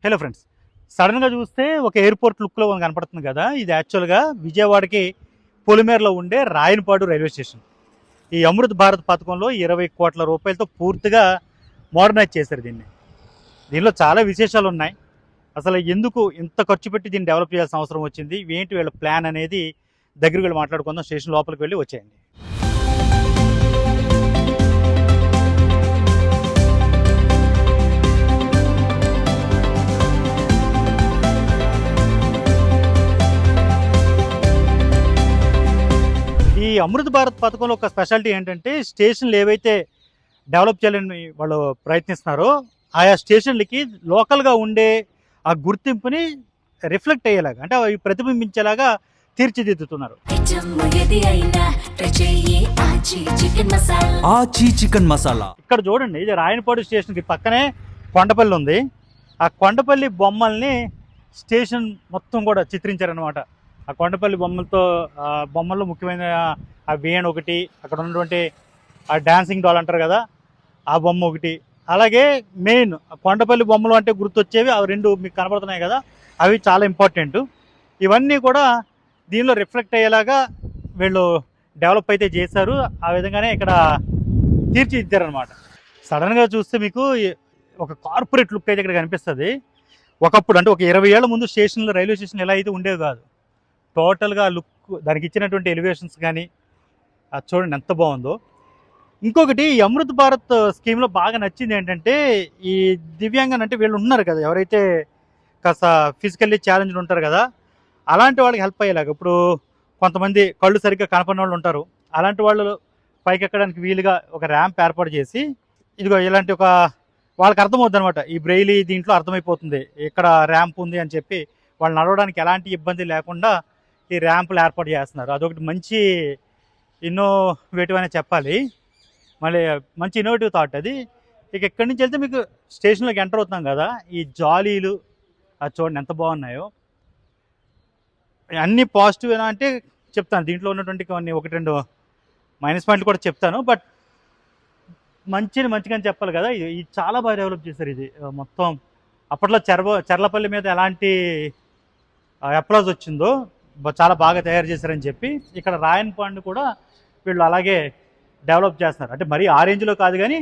Hello friends, సడన్గా చూస్తే ఒక ఎయిర్పోర్ట్ లుక్లో కనపడుతుంది కదా. ఇది యాక్చువల్గా విజయవాడకి పొలిమేరలో ఉండే రాయనపాడు రైల్వే స్టేషన్. ఈ అమృత్ భారత్ పథకంలో 20 కోట్ల రూపాయలతో పూర్తిగా మోడర్నైజ్ చేశారు దీనిలో చాలా విశేషాలు ఉన్నాయి. అసలు ఎందుకు ఇంత ఖర్చు పెట్టి దీన్ని డెవలప్ చేయాల్సిన అవసరం వచ్చింది, ఏంటి వీళ్ళ ప్లాన్ అనేది దగ్గరికి వెళ్ళి మాట్లాడుకుందాం. స్టేషన్ లోపలికి వెళ్ళి వచ్చేయండి. ఈ అమృత్ భారత్ పథకంలో ఒక స్పెషాలిటీ ఏంటంటే, స్టేషన్లు ఏవైతే డెవలప్ చేయాలని వాళ్ళు ప్రయత్నిస్తున్నారో ఆయా స్టేషన్లకి లోకల్గా ఉండే ఆ గుర్తింపుని రిఫ్లెక్ట్ అయ్యేలాగా, అంటే అవి ప్రతిబింబించేలాగా తీర్చిదిద్దుతున్నారు. చికెన్ మసాలా ఇక్కడ చూడండి, ఇది రాయనపాడు స్టేషన్కి పక్కనే కొండపల్లి ఉంది. ఆ కొండపల్లి బొమ్మల్ని స్టేషన్ మొత్తం కూడా చిత్రించారనమాట. ఆ కొండపల్లి బొమ్మల్లో ముఖ్యమైన ఆ వేణు ఒకటి, అక్కడ ఉన్నటువంటి ఆ డాన్సింగ్ డాల్ అంటారు కదా, ఆ బొమ్మ ఒకటి, అలాగే మెయిన్ కొండపల్లి బొమ్మలు అంటే గుర్తొచ్చేవి అవి రెండు మీకు కనబడుతున్నాయి కదా, అవి చాలా ఇంపార్టెంట్. ఇవన్నీ కూడా దీనిలో రిఫ్లెక్ట్ అయ్యేలాగా వీళ్ళు డెవలప్ అయితే చేశారు. ఆ విధంగానే ఇక్కడ తీర్చిదిద్దారనమాట. సడన్గా చూస్తే మీకు ఒక కార్పొరేట్ లుక్ అయితే ఇక్కడ కనిపిస్తుంది. ఒకప్పుడు అంటే ఒక 20 ఏళ్ల ముందు స్టేషన్లో, రైల్వే స్టేషన్ ఎలా అయితే ఉండేవి కాదు. టోటల్గా లుక్, దానికి ఇచ్చినటువంటి ఎలివేషన్స్ కానీ అది చూడండి ఎంత బాగుందో. ఇంకొకటి, ఈ అమృత్ భారత్ స్కీమ్లో బాగా నచ్చింది ఏంటంటే, ఈ దివ్యాంగన్ అంటే వీళ్ళు ఉన్నారు కదా, ఎవరైతే కాస్త ఫిజికల్లీ ఛాలెంజ్డ్ ఉంటారు కదా, అలాంటి వాళ్ళకి హెల్ప్ అయ్యేలాగా. ఇప్పుడు కొంతమంది కళ్ళు సరిగ్గా కనపడిన వాళ్ళు ఉంటారు, అలాంటి వాళ్ళు పైకి ఎక్కడానికి వీలుగా ఒక ర్యాంప్ ఏర్పాటు చేసి, ఇదిగో ఇలాంటి ఒక వాళ్ళకి అర్థమవుద్ది అనమాట. ఈ బ్రెయిలీ దీంట్లో అర్థమైపోతుంది ఇక్కడ ర్యాంప్ ఉంది అని చెప్పి, వాళ్ళు నడవడానికి ఎలాంటి ఇబ్బంది లేకుండా ఈ ర్యాంపులు ఏర్పాటు చేస్తున్నారు. అదొకటి మంచి ఇన్నోవేటివ్ అనే చెప్పాలి. మళ్ళీ మంచి ఇన్నోవేటివ్ థాట్ అది. ఇక ఇక్కడి నుంచి వెళ్తే మీకు స్టేషన్లోకి ఎంటర్ అవుతాం కదా, ఈ జాలీలు అది చూడండి ఎంత బాగున్నాయో. అన్నీ పాజిటివ్ అంటే చెప్తాను, దీంట్లో ఉన్నటువంటి కొన్ని 1-2 మైనస్ పాయింట్లు కూడా చెప్తాను. బట్ మంచిగా చెప్పాలి కదా. ఇది చాలా బాగా డెవలప్ చేశారు. ఇది మొత్తం అప్పట్లో చెర్లపల్లి మీద ఎలాంటి అప్లాజ్ వచ్చిందో చాలా బాగా తయారు చేశారని చెప్పి, ఇక్కడ రాయనపాడుని కూడా వీళ్ళు అలాగే డెవలప్ చేస్తున్నారు. అంటే మరీ ఆ రేంజ్లో కాదు కానీ,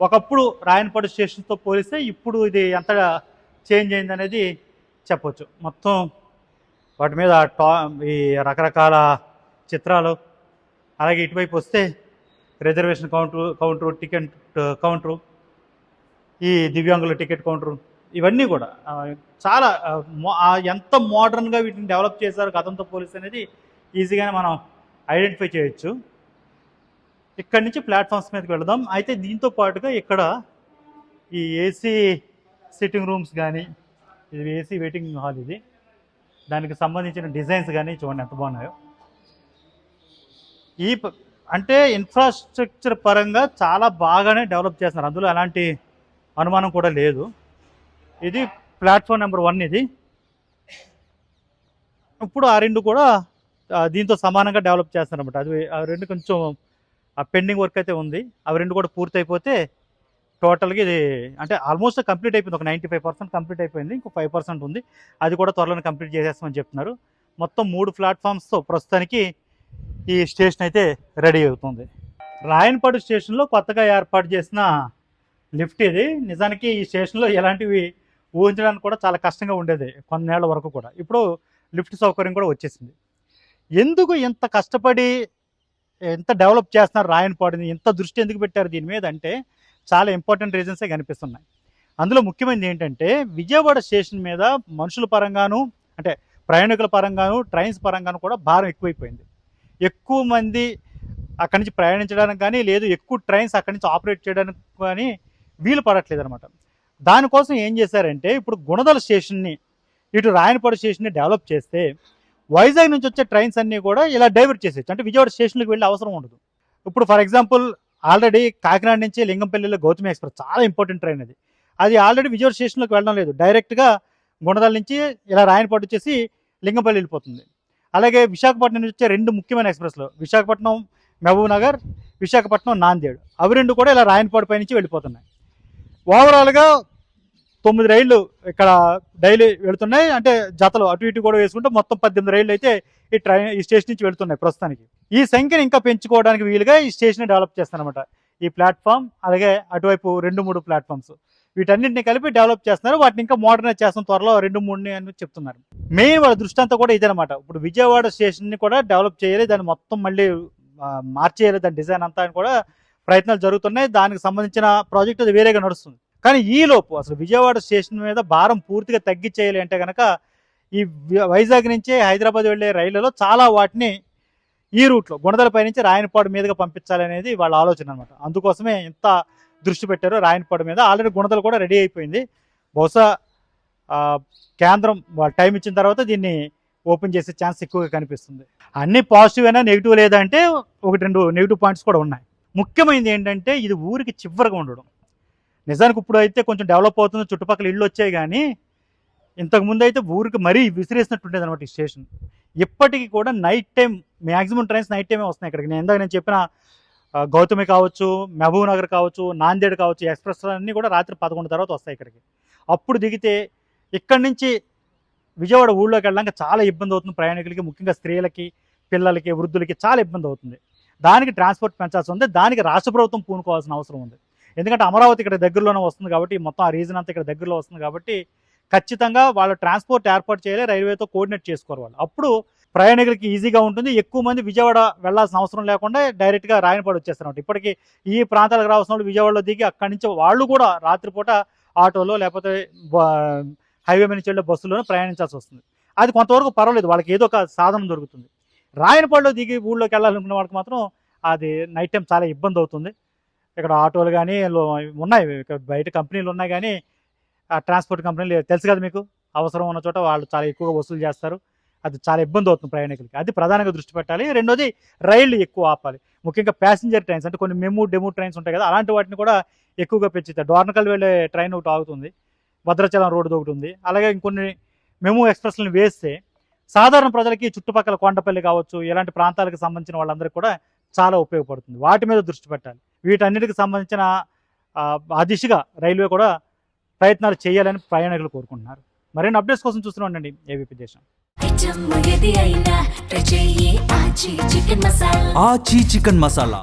ఒకప్పుడు రాయనపాడు స్టేషన్తో పోలిస్తే ఇప్పుడు ఇది ఎంతగా చేంజ్ అయింది అనేది చెప్పొచ్చు. మొత్తం వాటి మీద ఈ రకరకాల చిత్రాలు, అలాగే ఇటువైపు వస్తే రిజర్వేషన్ కౌంటరు, టికెట్ కౌంటరు, ఈ దివ్యాంగుల టికెట్ కౌంటరు, ఇవన్నీ కూడా చాలా ఎంత మోడర్న్గా వీటిని డెవలప్ చేశారు గతంతో పోలిస్తే అనేది ఈజీగానే మనం ఐడెంటిఫై చేయొచ్చు. ఇక్కడి నుంచి ప్లాట్ఫామ్స్ మీదకి వెళదాం. అయితే దీంతో పాటుగా ఇక్కడ ఈ ఏసీ సిట్టింగ్ రూమ్స్ కానీ, ఇది ఏసీ వెయిటింగ్ హాల్, ఇది దానికి సంబంధించిన డిజైన్స్ కానీ చూడండి ఎంత బాగున్నాయో. అంటే ఇన్ఫ్రాస్ట్రక్చర్ పరంగా చాలా బాగానే డెవలప్ చేస్తున్నారు, అందులో ఎలాంటి అనుమానం కూడా లేదు. ఇది ప్లాట్ఫామ్ నెంబర్ 1. ఇది ఇప్పుడు ఆ రెండు కూడా దీంతో సమానంగా డెవలప్ చేస్తారన్నమాట. ఆ రెండు కొంచెం పెండింగ్ వర్క్ అయితే ఉంది. అవి రెండు కూడా పూర్తయిపోతే టోటల్గా ఇది అంటే ఆల్మోస్ట్ కంప్లీట్ అయిపోయింది. ఒక 95% కంప్లీట్ అయిపోయింది. ఇంకో 5% ఉంది, అది కూడా త్వరలోనే కంప్లీట్ చేసేస్తామని చెప్తున్నారు. మొత్తం 3 ప్లాట్ఫామ్స్తో ప్రస్తుతానికి ఈ స్టేషన్ అయితే రెడీ అవుతుంది. రాయనపాడు స్టేషన్లో కొత్తగా ఏర్పాటు చేసిన లిఫ్ట్ ఇది. నిజానికి ఈ స్టేషన్లో ఎలాంటివి ఊహించడానికి కూడా చాలా కష్టంగా ఉండేది కొన్నేళ్ల వరకు కూడా. ఇప్పుడు లిఫ్ట్ సౌకర్యం కూడా వచ్చేసింది. ఎందుకు ఇంత కష్టపడి ఎంత డెవలప్ చేస్తున్నారు రాయనపాడుని, ఇంత దృష్టి ఎందుకు పెట్టారు దీని మీద అంటే, చాలా ఇంపార్టెంట్ రీజన్సే కనిపిస్తున్నాయి. అందులో ముఖ్యమైనది ఏంటంటే, విజయవాడ స్టేషన్ మీద మనుషుల పరంగాను, అంటే ప్రయాణికుల పరంగాను, ట్రైన్స్ పరంగాను కూడా భారం ఎక్కువైపోయింది. ఎక్కువ మంది అక్కడి నుంచి ప్రయాణించడానికి కానీ, లేదు ఎక్కువ ట్రైన్స్ అక్కడి నుంచి ఆపరేట్ చేయడానికి కానీ వీలు పడట్లేదు అనమాట. దానికోసం ఏం చేశారంటే, ఇప్పుడు గుణదల స్టేషన్ని, ఇటు రాయనపాడు స్టేషన్ని డెవలప్ చేస్తే వైజాగ్ నుంచి వచ్చే ట్రైన్స్ అన్నీ కూడా ఇలా డైవర్ట్ చేసేయచ్చు. అంటే విజయవాడ స్టేషన్కి వెళ్ళే అవసరం ఉండదు. ఇప్పుడు ఫర్ ఎగ్జాంపుల్ ఆల్రెడీ కాకినాడ నుంచి లింగంపల్లిలో గౌతమి ఎక్స్ప్రెస్ చాలా ఇంపార్టెంట్ ట్రైన్ అది ఆల్రెడీ విజయవాడ స్టేషన్లోకి వెళ్ళడం లేదు, డైరెక్ట్గా గుణదల నుంచి ఇలా రాయనపాడు వచ్చేసి లింగంపల్లి వెళ్ళిపోతుంది. అలాగే విశాఖపట్నం నుంచి వచ్చే 2 ముఖ్యమైన ఎక్స్ప్రెస్లు, విశాఖపట్నం మహబూబ్ నగర్, విశాఖపట్నం నాందేడ్, అవి రెండు కూడా ఇలా రాయనపాడు పై నుంచి వెళ్ళిపోతున్నాయి. ఓవరాల్గా 9 రైళ్లు ఇక్కడ డైలీ వెళుతున్నాయి. అంటే జతలు అటు ఇటు కూడా వేసుకుంటే మొత్తం 18 రైళ్లు అయితే ఈ స్టేషన్ నుంచి వెళుతున్నాయి ప్రస్తుతానికి. ఈ సంఖ్యను ఇంకా పెంచుకోవడానికి వీలుగా ఈ స్టేషన్ డెవలప్ చేస్తారనమాట. ఈ ప్లాట్ఫామ్ అలాగే అటువైపు 2-3 ప్లాట్ఫామ్స్ వీటన్నింటిని కలిపి డెవలప్ చేస్తున్నారు. వాటిని ఇంకా మోడర్నైజ్ చేస్తాం త్వరలో 2-3 అని చెప్తున్నారు. మెయిన్ వాళ్ళ దృష్టి అంతా కూడా ఇదేనమాట. ఇప్పుడు విజయవాడ స్టేషన్ని కూడా డెవలప్ చేయాలి, దాన్ని మొత్తం మళ్ళీ మార్చేయాలి, దాని డిజైన్ అంతా అని కూడా ప్రయత్నాలు జరుగుతున్నాయి. దానికి సంబంధించిన ప్రాజెక్ట్ అది వేరేగా నడుస్తుంది. కానీ ఈలోపు అసలు విజయవాడ స్టేషన్ మీద భారం పూర్తిగా తగ్గించేయాలి అంటే కనుక ఈ వైజాగ్ నుంచి హైదరాబాద్ వెళ్ళే రైళ్లలో చాలా వాటిని ఈ రూట్లో గుణదలపై నుంచి రాయనపాడు మీదుగా పంపించాలనేది వాళ్ళ ఆలోచన అనమాట. అందుకోసమే ఇంత దృష్టి పెట్టారు రాయనపాడు మీద. ఆల్రెడీ గుణదల కూడా రెడీ అయిపోయింది. బహుశా కేంద్రం వాళ్ళ టైం ఇచ్చిన తర్వాత దీన్ని ఓపెన్ చేసే ఛాన్స్ ఎక్కువగా కనిపిస్తుంది. అన్ని పాజిటివ్ అయినా నెగిటివ్ లేదంటే 1-2 నెగిటివ్ పాయింట్స్ కూడా ఉన్నాయి. ముఖ్యమైనది ఏంటంటే ఇది ఊరికి చివరిగా ఉండడం. నిజానికి ఇప్పుడు అయితే కొంచెం డెవలప్ అవుతుంది, చుట్టుపక్కల ఇళ్ళు వచ్చాయి, కానీ ఇంతకుముందు అయితే ఊరికి మరీ విసిరేసినట్టు ఉండేది అనమాట ఈ స్టేషన్. ఇప్పటికీ కూడా night time maximum trains night టైమే వస్తున్నాయి ఇక్కడికి. నేను చెప్పిన గౌతమి కావచ్చు, మహబూబ్ నగర్ కావచ్చు, నాందేడ్ కావచ్చు, ఎక్స్ప్రెస్ అన్నీ కూడా రాత్రి 11 తర్వాత వస్తాయి ఇక్కడికి. అప్పుడు దిగితే ఇక్కడి నుంచి విజయవాడ ఊళ్ళోకి వెళ్ళడానికి చాలా ఇబ్బంది అవుతుంది ప్రయాణికులకి, ముఖ్యంగా స్త్రీలకి, పిల్లలకి, వృద్ధులకి చాలా ఇబ్బంది అవుతుంది. దానికి ట్రాన్స్పోర్ట్ పెంచాల్సి ఉంది. దానికి రాష్ట్ర ప్రభుత్వం పూనుకోవాల్సిన అవసరం ఉంది. ఎందుకంటే అమరావతి ఇక్కడ దగ్గరలోనే వస్తుంది కాబట్టి, మొత్తం ఆ రీజన్ అంతా ఇక్కడ దగ్గరలో వస్తుంది కాబట్టి ఖచ్చితంగా వాళ్ళ ట్రాన్స్పోర్ట్ ఏర్పాటు చేయాలి, రైల్వేతో కోఆర్డినేట్ చేసుకోవాలి వాళ్ళు. అప్పుడు ప్రయాణికులకి ఈజీగా ఉంటుంది. ఎక్కువ మంది విజయవాడ వెళ్లాల్సిన అవసరం లేకుండా డైరెక్ట్గా రాయనపాడు వచ్చేస్తున్నారు. ఇప్పటికీ ఈ ప్రాంతాలకు రావాల్సిన వాళ్ళు విజయవాడలో దిగి అక్కడి నుంచి వాళ్ళు కూడా రాత్రిపూట ఆటోలో లేకపోతే హైవే మీద నుంచి వెళ్ళే బస్సులోనే ప్రయాణించాల్సి వస్తుంది. అది కొంతవరకు పర్వాలేదు, వాళ్ళకి ఏదో ఒక సాధనం దొరుకుతుంది. రాయనపాడులో దిగి ఊళ్ళోకి వెళ్ళాలనుకున్న వాళ్ళకి మాత్రం అది నైట్ టైం చాలా ఇబ్బంది అవుతుంది. ఇక్కడ ఆటోలు కానీ ఉన్నాయి, బయట కంపెనీలు ఉన్నాయి, కానీ ఆ ట్రాన్స్పోర్ట్ కంపెనీలు తెలుసు కదా మీకు, అవసరం ఉన్న చోట వాళ్ళు చాలా ఎక్కువగా వసూలు చేస్తారు. అది చాలా ఇబ్బంది అవుతుంది ప్రయాణికులకి. అది ప్రధానంగా దృష్టి పెట్టాలి. రెండోది రైళ్లు ఎక్కువ ఆపాలి, ముఖ్యంగా ప్యాసింజర్ ట్రైన్స్, అంటే కొన్ని డెమో ట్రైన్స్ ఉంటాయి కదా, అలాంటి వాటిని కూడా ఎక్కువగా పెంచుతారు. డోర్నకల్ వెళ్ళే ట్రైన్ ఒకటి ఆగుతుంది, భద్రాచలం రోడ్డు ఒకటి ఉంది, అలాగే ఇంకొన్ని మెమూ ఎక్స్ప్రెస్లను వేస్తే సాధారణ ప్రజలకి చుట్టుపక్కల కొండపల్లి కావచ్చు ఇలాంటి ప్రాంతాలకు సంబంధించిన వాళ్ళందరికీ కూడా చాలా ఉపయోగపడుతుంది. వాటి మీద దృష్టి పెట్టాలి. వీటన్నిటికి సంబంధించిన ఆ దిశగా రైల్వే కూడా ప్రయత్నాలు చేయాలని ప్రయాణికులు కోరుకుంటున్నారు. మరిన్ని అప్డేట్స్ కోసం చూస్తూనే ఉండండి ఏబీపీ దేశం. ఆచి చికెన్ మసాలా.